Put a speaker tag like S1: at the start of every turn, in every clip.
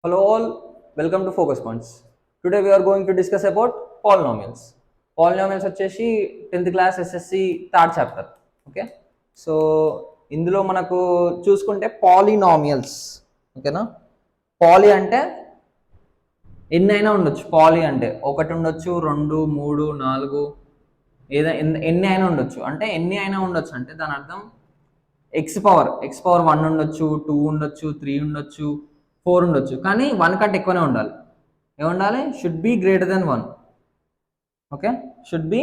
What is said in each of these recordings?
S1: Hello all, welcome to Focus Points. Today we are going to discuss about polynomials. Polynomials వచ్చేసి 10th class SSC third chapter. Okay, so ఇందులో మనకు చూసుకుంటే polynomials. ఓకేనా, పాలి అంటే ఎన్ని అయినా ఉండొచ్చు. పాలి అంటే ఒకటి ఉండొచ్చు, 2, 3, 4 ఏదైనా ఎన్ని అయినా ఉండొచ్చు. అంటే ఎన్ని అయినా ఉండొచ్చు అంటే దాని అర్థం ఎక్స్ పవర్ 1 ఉండొచ్చు, 2 ఉండొచ్చు, 3 ఉండొచ్చు, 4 ఉండొచ్చు. కానీ 1 కంటే ఎక్కువనే ఉండాలి. ఏముండాలి? Should be greater than 1. Okay, should be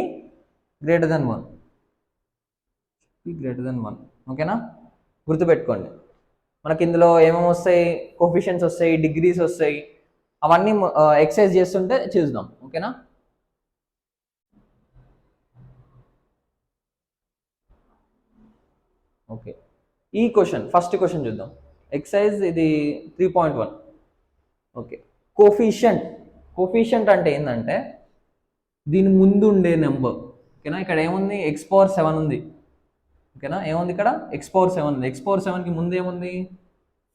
S1: greater than 1. Greater than 1. ఓకేనా, గుర్తుపెట్టుకోండి. మనకి ఇందులో ఏమేమి వస్తాయి? కోఫిషియన్స్ వస్తాయి, డిగ్రీస్ వస్తాయి. అవన్నీ ఎక్సర్సైజ్ చేస్తుంటే చూద్దాం. ఓకేనా, ఓకే. ఈ క్వశ్చన్, ఫస్ట్ క్వశ్చన్ చూద్దాం. ఎక్సర్సైజ్ ఇది 3.1. ఓకే, కోఫిషియంట్ అంటే ఏంటంటే దీని ముందు ఉండే నెంబర్. ఓకేనా, ఇక్కడ ఏముంది? x⁴ ఉంది. ఓకేనా, ఏముంది ఇక్కడ? x⁴ ఉంది. x⁴కి ముందు ఏముంది?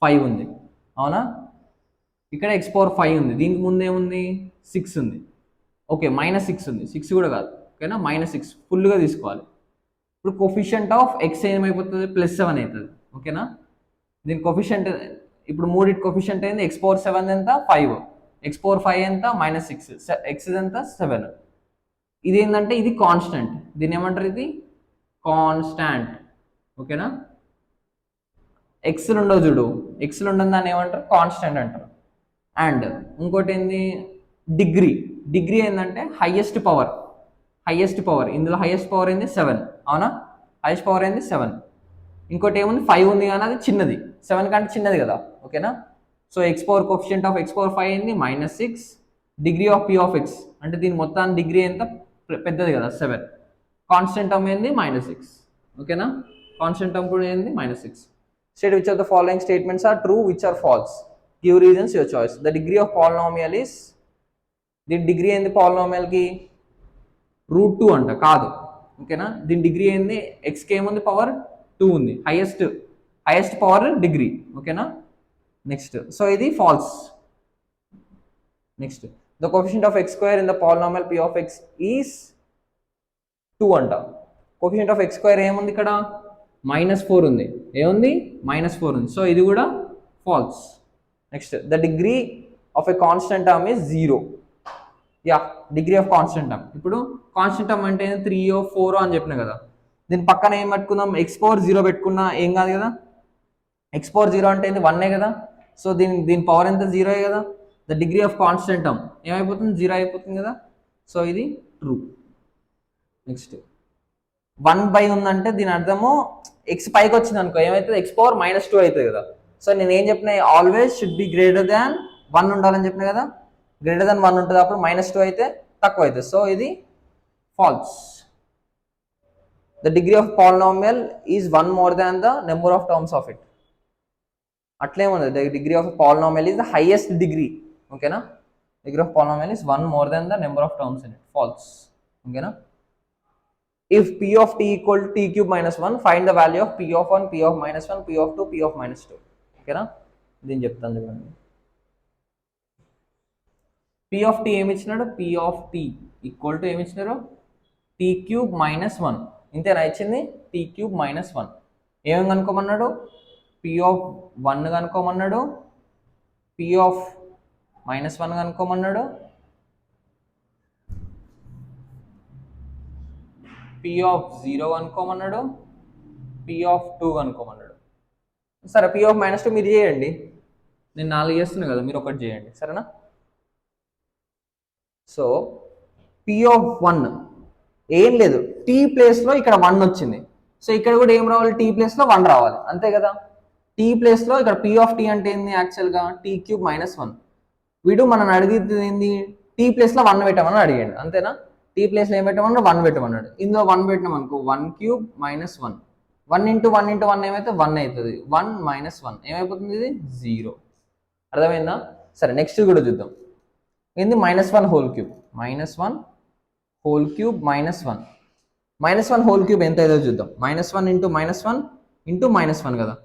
S1: 5 ఉంది. అవునా, ఇక్కడ x⁴ ఉంది. దీనికి ముందు ఏముంది? 6 ఉంది. ఓకే, -6 ఉంది. 6 కూడా కాదు. ఓకేనా, -6 ఫుల్గా తీసుకోవాలి. ఇప్పుడు కోఫిషియంట్ ఆఫ్ x ఏమైపోతుంది? +7 అవుతుంది. ఓకేనా, దీని కోఫిషియంట్ ఇప్పుడు మూడిటి కోఫిషియంట్ అయింది. x⁴ ఎంత? 5. x⁴ ఎంత? -6. x ఎంత? 7. ఇది ఏంటంటే ఇది కాన్స్టెంట్. దీన్ని ఏమంటారు? ఇది కాన్స్టాంట్. ఓకేనా, ఎక్స్లు ఉండవు చూడు, ఎక్స్లు ఉండదు దాన్ని ఏమంటారు? కాన్స్టెంట్ అంటారు. అండ్ ఇంకోటి ఏంది? డిగ్రీ ఏంటంటే హైయెస్ట్ పవర్. ఇందులో హైయెస్ట్ పవర్ ఏంది? 7. అవునా, హైయెస్ట్ పవర్ ఏంది? 7. ఇంకోటి ఏముంది? 5 ఉంది, కానీ అది చిన్నది. 7 కంటే చిన్నది కదా. ఓకేనా, సో కోఫిషియంట్ ఆఫ్ x⁴ ఏంది? -6. డిగ్రీ ఆఫ్ p(x) అంటే దీని మొత్తాన్ని డిగ్రీ ఎంత? పెద్దది కదా, 7. కాన్స్టెంట్ టర్మ్ ఏంది? -6. ఓకేనా, కాన్స్టెంట్ టర్మ్ కూడా ఏంది? -6. State which of the following statements are true, which are false. Give reasons, your choice. The degree of polynomial is, దీని డిగ్రీ ఏంది పాలినామియల్కి? √2 అంట. కాదు. ఓకేనా, దీని డిగ్రీ ఏంది? ఎక్స్కి ఏముంది? పవర్ 2 ఉంది. Highest power degree. ఓకేనా, నెక్స్ట్. సో ఇది false. Next, the coefficient of x² in the polynomial p(x) is 2 అంట. కోఫిషియంట్ ఆఫ్ x² ఏముంది ఇక్కడ? -4 ఉంది. ఏముంది? -4 ఉంది. సో ఇది కూడా false. Next, the degree of a constant term is 0. Yeah, degree of constant term. ఇప్పుడు కాన్స్టెంట్ టర్మ్ అంటే 3 4 అని చెప్పిన కదా. దీని పక్కన ఏం పెట్టుకుందాం? x⁴ పెట్టుకున్నా ఏం కాదు కదా. x⁴ అంటే ఏంది? 1 కదా. సో దీని పవర్ ఎంత? 0 కదా. The degree of constant term ఏమైపోతుంది? 0 అయిపోతుంది కదా. సో ఇది ట్రూ. నెక్స్ట్, 1 ఉందంటే దీని అర్థము x పైకి వచ్చింది అనుకో, ఏమవుతుంది? x⁴ -2 అవుతుంది కదా. సో నేను ఏం చెప్పిన? Always should be greater than 1 ఉండాలని చెప్పిన కదా. గ్రేటర్ దాన్ 1 ఉంటుంది, అప్పుడు -2 అయితే తక్కువ అవుతుంది. సో ఇది false. The degree of polynomial is 1 more than the number of terms of it. అట్లేముంది? The degree of polynomial is the highest degree. ఓకేనా, degree of polynomial is 1 more than the number of terms in it. False. ఓకేనా, if p of t equal to t³ - 1, find the value of p of 1, p of -1, p of 2, p of -2. ఓకేనా, దీన్ని చెప్తాను చూడండి. p of t ఏమి ఇచ్చినాడు? p of t equal to ఏమి ఇచ్చినారు? t³ - 1. ఇంతేనా ఇచ్చింది? t³ - 1. ఏమేమి కనుక్కోమన్నాడు? p of 1 కనుక్కోమన్నాడు, p of -1 కనుక్కోమన్నాడు, p of 0 కనుక్కోమన్నాడు, p of 2 కనుక్కోమన్నాడు. సరే, p of -2 మీరు చేయండి. నేను 4 చేస్తున్నా కదా, మీరు ఒకటి చేయండి. సరేనా? సో p of 1 ఏం లేదు, t ప్లేస్లో ఇక్కడ 1 వచ్చింది. సో ఇక్కడ కూడా ఏం రావాలి? t ప్లేస్లో 1 రావాలి. అంతే కదా. t ప్లేస్లో ఇక్కడ p of t అంటే ఏంది? యాక్చువల్గా t³ - 1. వీడు మనం అడిగింది ఏంది? t ప్లేస్లో 1 పెట్టమని అడిగాడు. అంతేనా? t ప్లేస్లో ఏం పెట్టమన్నాడు? 1 పెట్టమన్నాడు. ఇందులో 1 పెట్టినాం అనుకో, 1³ - 1. 1 × 1 × 1 ఏమైతే 1 అవుతుంది. 1 - 1 ఏమైపోతుంది? ఇది 0. అర్థమైందా? సరే, నెక్స్ట్ కూడా చూద్దాం. ఏంది? -1 whole cube. -1 whole cube - 1. -1 whole cube ఎంత అవుతుందో చూద్దాం. -1 × -1 × -1 కదా.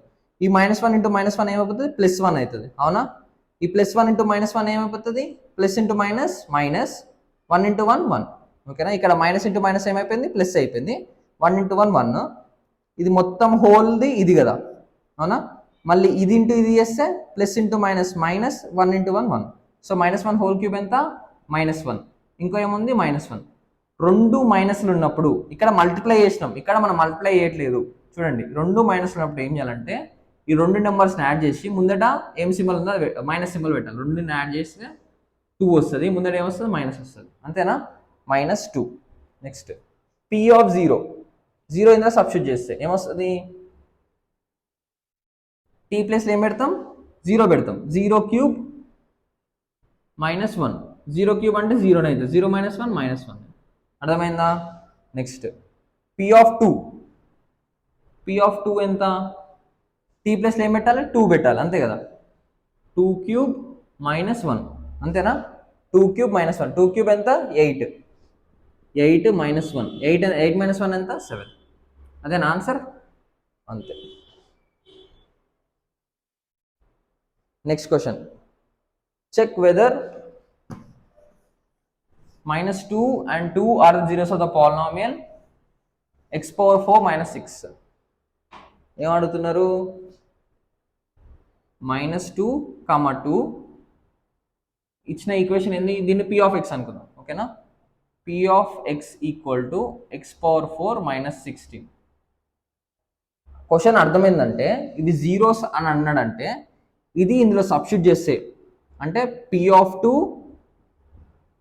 S1: ఈ -1 × -1 ఏమైపోతుంది? +1 అవుతుంది. అవునా, ఈ +1 ఇంటూ -1 ఏమైపోతుంది, plus into minus minus, 1 into 1 1. ఓకేనా, ఇక్కడ మైనస్ ఇంటూ మైనస్ ఏమైపోయింది, ప్లస్ అయిపోయింది. 1 ఇంటూ 1 1. ఇది మొత్తం హోల్ది ఇది కదా, అవునా. మళ్ళీ ఇది ఇంటూ ఇది చేస్తే plus into minus minus, 1 into 1 1. So -1 whole cube ఎంత, -1. ఇంకో ఏముంది, -1. రెండు మైనస్లు ఉన్నప్పుడు ఇక్కడ మల్టిప్లై చేసినాం, ఇక్కడ మనం మల్టిప్లై చేయట్లేదు. చూడండి, రెండు మైనస్ ఉన్నప్పుడు ఏం చేయాలంటే ఈ రెండు నెంబర్స్ని యాడ్ చేసి ముందట ఏం సింబల్ ఉందో మైనస్ సింబల్ పెట్టాలి. రెండుని యాడ్ చేస్తే 2 వస్తుంది, ముందట ఏమొస్తుంది, మైనస్ వస్తుంది. అంతేనా, -2. నెక్స్ట్ P ఆఫ్ 0 ఇందులో సబ్స్టిట్యూట్ చేస్తే ఏమొస్తుంది, టీ ప్లేస్లో ఏం పెడతాం, 0 పెడతాం. 0 క్యూబ్ -1, 0 క్యూబ్ అంటే 0 అవుతుంది, 0 - 1 -1. అర్థమైందా. నెక్స్ట్ P ఆఫ్ 2 ఎంత, టీ ప్లస్లో ఏం పెట్టాలి, 2 పెట్టాలి, అంతే కదా. 2 క్యూబ్ -1, అంతేనా. 2 క్యూబ్ -1, 2 క్యూబ్ ఎంత, 8. 8 - 1, 8 - 1 ఎంత, 7. అదేనా ఆన్సర్, అంతే. Next question, check whether -2 and 2 are the zeros of the polynomial x⁴ - 6. ఏం అడుగుతున్నారు, -2, 2 ఇచ్చిన ఈక్వేషన్ ఏంది, దీన్ని P ఆఫ్ x అనుకుందాం. ఓకేనా, P of x equal to x⁴ - 16. Question అర్థమైందంటే ఇది జీరోస్ అని అన్నాడంటే ఇది ఇందులో సబ్స్టిట్యూట్ చేస్తే అంటే P ఆఫ్ 2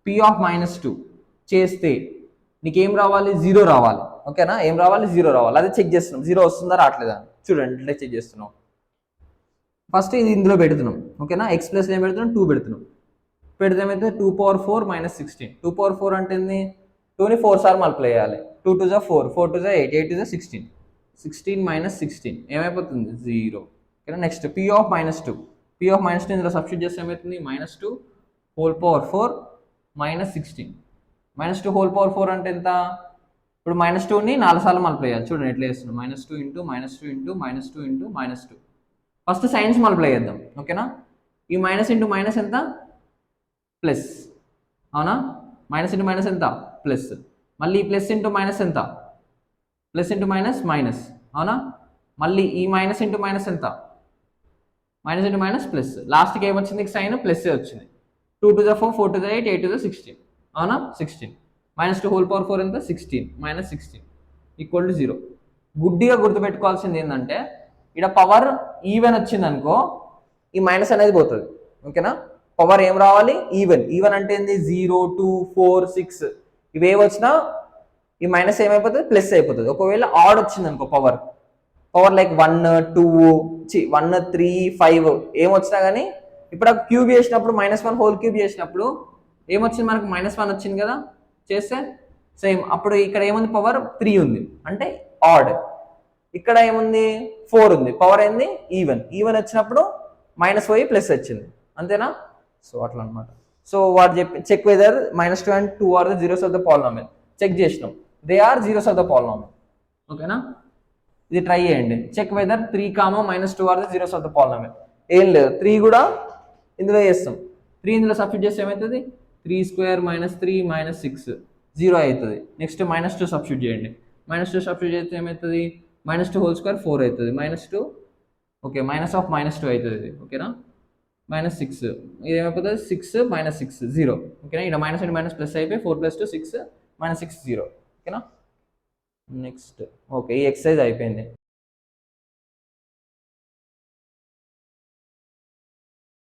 S1: P ఆఫ్ -2 చేస్తే నీకేం రావాలి, 0 రావాలి. ఓకేనా, ఏం రావాలి, 0 రావాలి. అదే చెక్ చేస్తున్నాం, 0 వస్తుందా రావట్లేదా. చూడండి, ఇట్లా చెక్ చేస్తున్నాం. ఫస్ట్ ఇది ఇందులో పెడుతున్నాం. ఓకేనా, x ప్లస్ ఏం పెడుతున్నాం, 2 పెడుతున్నాం. పెడితే ఏమైతే 2⁴ - 16. 2⁴ అంటే ఏంది, 2ని 4 సార్లు మల్టిప్లై చేయాలి. 2 2 = 4, 4 2 = 8, 8 2 = 16. 16 - 16 ఏమైపోతుంది, 0. ఓకేనా, నెక్స్ట్ P ఆఫ్ -2 ఇందులో సబ్స్టిట్యూట్ చేస్తే ఏమవుతుంది, -2 హోల్ పవర్ 4 -16. -2 అంటే ఎంత, ఇప్పుడు -2ని 4 సార్లు మల్టిప్లై చేయాలి. చూడండి ఎట్లా చేస్తున్నాం, -2 into -2 into -2 into -2. First science multiply చేద్దాం. ఓకేనా, ఈ మైనస్ ఇంటూ మైనస్ ఎంత, ప్లస్, అవునా. మైనస్ ఇంటూ మైనస్ ఎంత, ప్లస్. మళ్ళీ ప్లస్ ఇంటూ మైనస్ ఎంత, ప్లస్ ఇంటూ మైనస్ మైనస్, అవునా. మళ్ళీ ఈ మైనస్ ఇంటూ మైనస్ ఎంత, మైనస్ ఇంటూ మైనస్ ప్లస్. లాస్ట్కి ఏమొచ్చింది, సైన్ ప్లస్ వచ్చింది. 2 2 = 4, 4 2 = 8, 8 2 = 16, అవునా. 16 -2 హోల్ పవర్ 4 ఎంత, 16 -16 ఈక్వల్ టు 0. గుడ్డిగా గుర్తుపెట్టుకోవాల్సింది ఏంటంటే ఇక్కడ పవర్ ఈవెన్ వచ్చింది అనుకో ఈ మైనస్ అనేది పోతుంది. ఓకేనా, పవర్ ఏం రావాలి, ఈవెన్ అంటే ఏంది, 0 2 4 6 ఇవే వచ్చినా ఈ మైనస్ ఏమైపోతుంది, ప్లస్ అయిపోతుంది. ఒకవేళ ఆడ్ వచ్చింది అనుకో పవర్ లైక్ 1 2 1 3 5 ఏమొచ్చినా కానీ ఇప్పుడు క్యూబ్ చేసినప్పుడు -1 హోల్ క్యూబ్ చేసినప్పుడు ఏమొచ్చింది, మనకు -1 వచ్చింది కదా చేస్తే సేమ్. అప్పుడు ఇక్కడ ఏముంది, పవర్ 3 ఉంది అంటే ఆడ్. ఇక్కడ ఏముంది, 4 ఉంది, పవర్ ఏంది, ఈవెన్ వచ్చినప్పుడు మైనస్ పోయి ప్లస్ వచ్చింది, అంతేనా. సో అట్లా అనమాట. సో వాడు చెప్పి check whether -2 and 2 are the zeros of the polynomial. Check చేసినాం, they are zeros of the polynomial. ఓకేనా, ఇది ట్రై చేయండి. Check whether 3, -2 are the zeros of the polynomial. ఏం లేదు, 3 కూడా ఇందులో చేస్తాం. 3 ఇందులో సబ్స్టిట్యూట్ చేస్తే ఏమవుతుంది, 3² - 3 - 6 0 అవుతుంది. నెక్స్ట్ -2 సబ్స్టిట్యూట్ చేయండి. -2 సబ్స్టిట్యూట్ చేస్తే ఏమవుతుంది, -2 హోల్ స్క్వేర్ 4 అవుతుంది. -2 ఓకే, -2 అవుతుంది ఇది. ఓకేనా, -6 ఇది ఏమైపోతుంది, 6 - 6 0. ఓకేనా, ఇక్కడ మైనస్ అండ్ మైనస్ ప్లస్ అయిపోయి 4 + 2 6 - 6 0. ఓకేనా, నెక్స్ట్ ఓకే, ఈ ఎక్సర్సైజ్ అయిపోయింది.